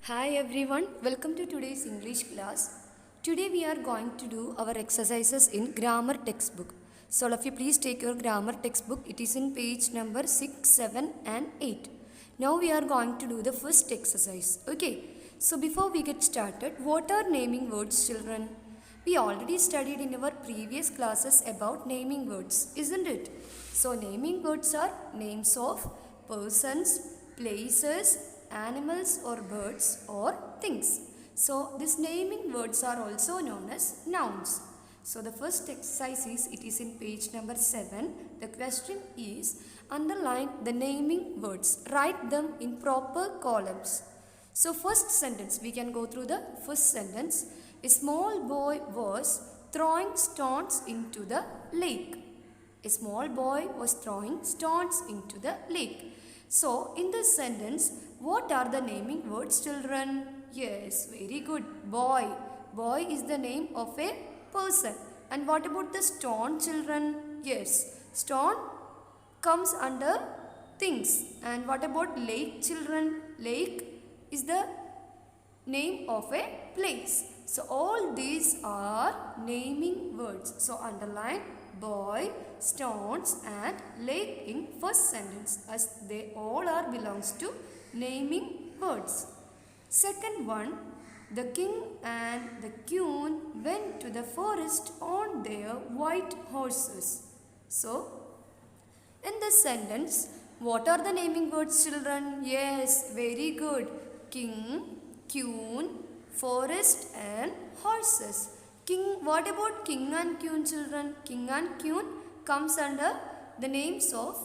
Hi everyone, welcome to today's English class. Today we are going to do our exercises in grammar textbook. So all of you please take your grammar textbook. It is in page number 6, 7 and 8. Now we are going to do the first exercise. Okay, so before we get started, what are naming words, children? We already studied in our previous classes about naming words, isn't it? So naming words are names of persons, places, animals or birds or things. So these naming words are also known as nouns. So the first exercise is, it is in page number 7. The question is, underline the naming words. Write them in proper columns. So first sentence, we can go through the first sentence. A small boy was throwing stones into the lake. A small boy was throwing stones into the lake. So, in this sentence, what are the naming words, children? Yes, very good. Boy. Boy is the name of a person. And what about the stone, children? Yes, stone comes under things. And what about lake, children? Lake is the name of a place. So, all these are naming words. So, underline boy, stones and lake in first sentence, as they all are belongs to naming words. Second one, the king and the queen went to the forest on their white horses. So, in this sentence, what are the naming words, children? Yes, very good. King, queen, forest and horses. King, what about king and queen, children? King and queen comes under the names of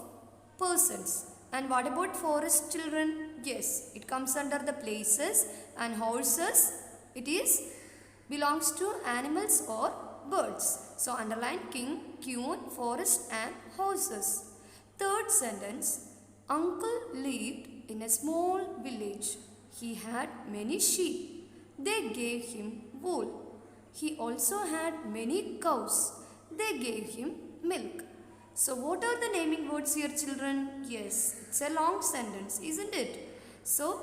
persons. And what about forest, children? Yes, it comes under the places, and horses, it is belongs to animals or birds. So underline king, queen, forest and horses. Third sentence, uncle lived in a small village. He had many sheep. They gave him wool. He also had many cows. They gave him milk. So what are the naming words here, children? Yes, it's a long sentence, isn't it? So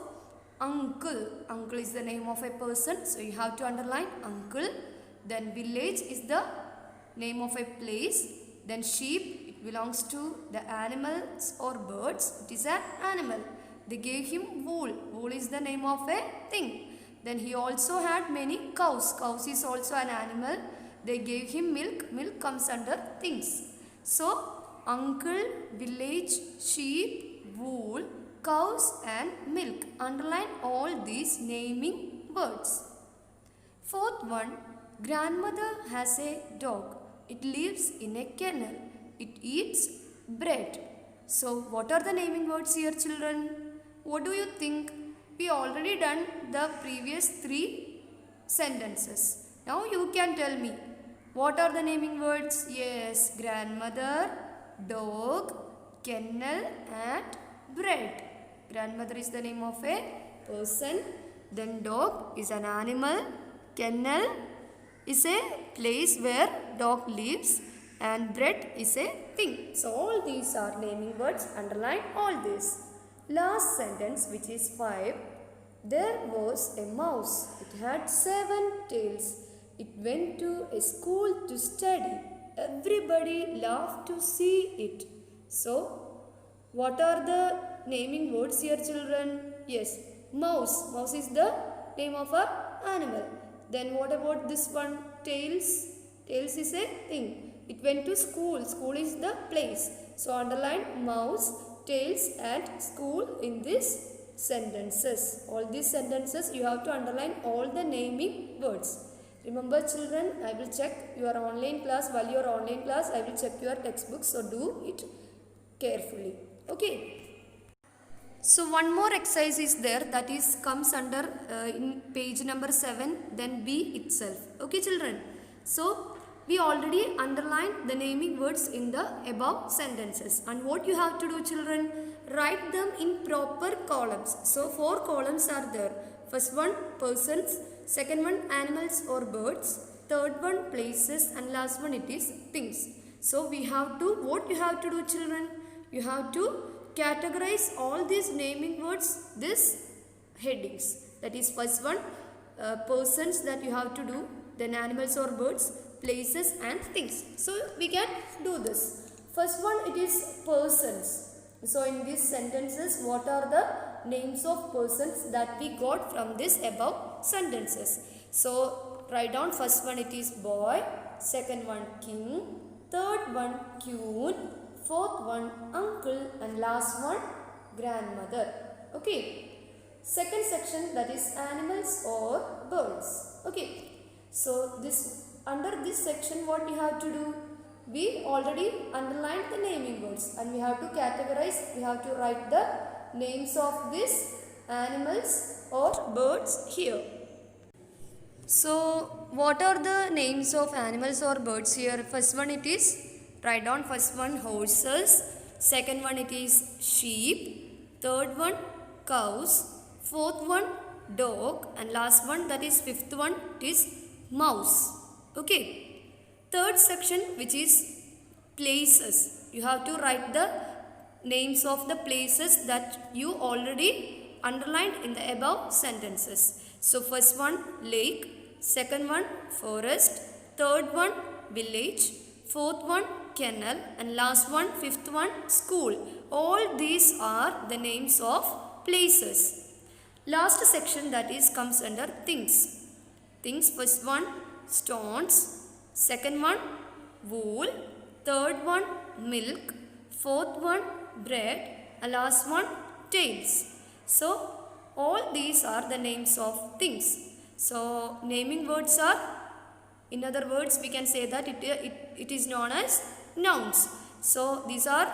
uncle. Uncle is the name of a person. So you have to underline uncle. Then village is the name of a place. Then sheep, it belongs to the animals or birds. It is an animal. They gave him wool. Wool is the name of a thing. Then he also had many cows. Cows is also an animal. They gave him milk. Milk comes under things. So, uncle, village, sheep, wool, cows and milk. Underline all these naming words. Fourth one, grandmother has a dog. It lives in a kennel. It eats bread. So, what are the naming words here, children? What do you think? We already done the previous 3 sentences. Now you can tell me, what are the naming words? Yes, grandmother, dog, kennel and bread. Grandmother is the name of a person. Then dog is an animal. Kennel is a place where dog lives. And bread is a thing. So all these are naming words. Underline all this. Last sentence, which is 5. There was a mouse. It had 7 tails. It went to a school to study. Everybody laughed to see it. So, what are the naming words here, children? Yes, mouse. Mouse is the name of an animal. Then what about this one? Tails. Tails is a thing. It went to school. School is the place. So, underline mouse, tails and school in this sentences. All these sentences you have to underline all the naming words. Remember, children, I will check your online class. While you are online class, I will check your textbook. So do it carefully. Okay. So one more exercise is there, that is comes under in page number 7. Then B itself. Okay, children. So we already underlined the naming words in the above sentences. And what you have to do, children? Write them in proper columns. So 4 columns are there. First one, persons. Second one, animals or birds. Third one, places. And last one, it is things. So we have to, what you have to do, children? You have to categorize all these naming words, these headings. That is first one, persons that you have to do, then animals or birds, places and things. So we can do this. First one, it is persons. So in these sentences, what are the names of persons that we got from this above sentences? So write down, first one it is boy, second one king, third one queen, fourth one uncle and last one grandmother. Okay. Second section, that is animals or birds. Okay. So under this section, what you have to do? We already underlined the naming words and we have to categorize, we have to write the names of these animals or birds here. So what are the names of animals or birds here? First one it is, write down, first one horses, second one it is sheep, third one cows, fourth one dog and last one, that is fifth one, it is mouse. Okay. Third section, which is places. You have to write the names of the places that you already underlined in the above sentences. So first one lake, second one forest, third one village, fourth one kennel and last one, fifth one school. All these are the names of places. Last section, that is comes under things. Things, first one stones, second one wool, third one milk, fourth one bread and last one tails. So all these are the names of things. So naming words are, in other words we can say that it is known as nouns. So these are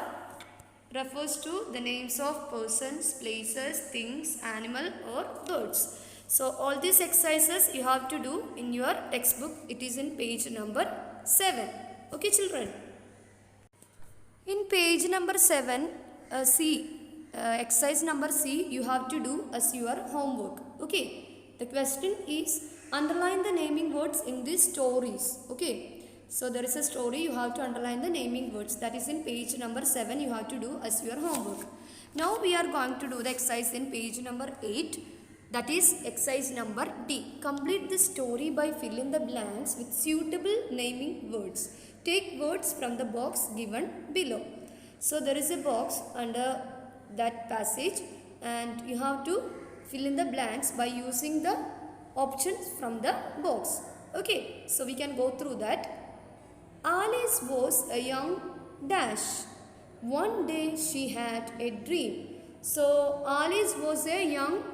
refers to the names of persons, places, things, animal or birds. So all these exercises you have to do in your textbook. It is in page number 7. Okay children. In page number 7, exercise number C, you have to do as your homework. Okay. The question is, underline the naming words in these stories. Okay. So there is a story, you have to underline the naming words. That is in page number 7, you have to do as your homework. Now we are going to do the exercise in page number 8. That is exercise number D. Complete the story by filling the blanks with suitable naming words. Take words from the box given below. So there is a box under that passage and you have to fill in the blanks by using the options from the box. Okay, so we can go through that. Alice was a young dash. One day she had a dream. So Alice was a young,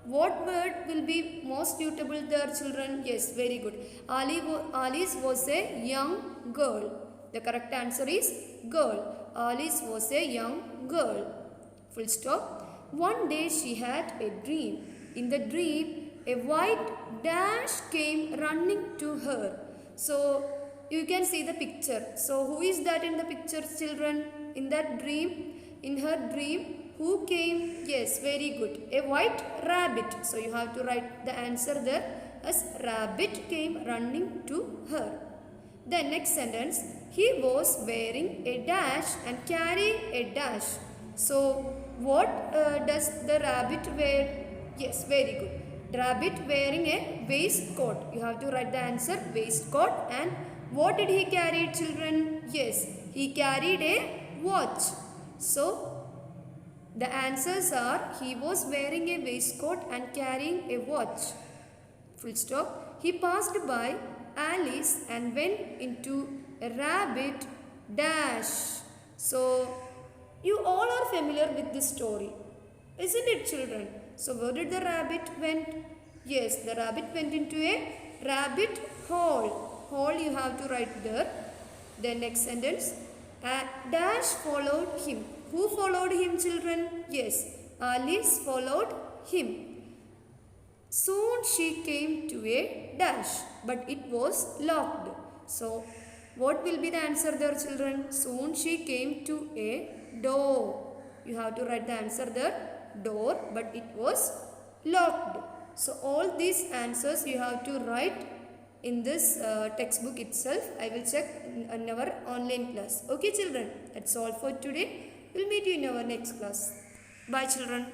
what word will be most suitable there children? Yes, very good. Alice was a young girl. The correct answer is girl. Alice was a young girl. Full stop. One day she had a dream. In the dream, a white dash came running to her. So you can see the picture. So who is that in the picture children? In that dream, in her dream, who came? Yes, very good. A white rabbit. So you have to write the answer there as rabbit came running to her. The next sentence, he was wearing a dash and carrying a dash. So what does the rabbit wear? Yes, very good. Rabbit wearing a waistcoat. You have to write the answer waistcoat. And what did he carry children? Yes, he carried a watch. So the answers are, he was wearing a waistcoat and carrying a watch. Full stop. He passed by Alice and went into a rabbit dash. So you all are familiar with this story, isn't it children? So where did the rabbit went? Yes, the rabbit went into a rabbit hole. Hole you have to write there. The next sentence, a dash followed him. Who followed him children? Yes, Alice followed him. Soon she came to a dash, but it was locked. So what will be the answer there children? Soon she came to a door. You have to write the answer there, door, but it was locked. So all these answers you have to write in this textbook itself. I will check in our online class. Okay children, that's all for today. We'll meet you in our next class. Bye children.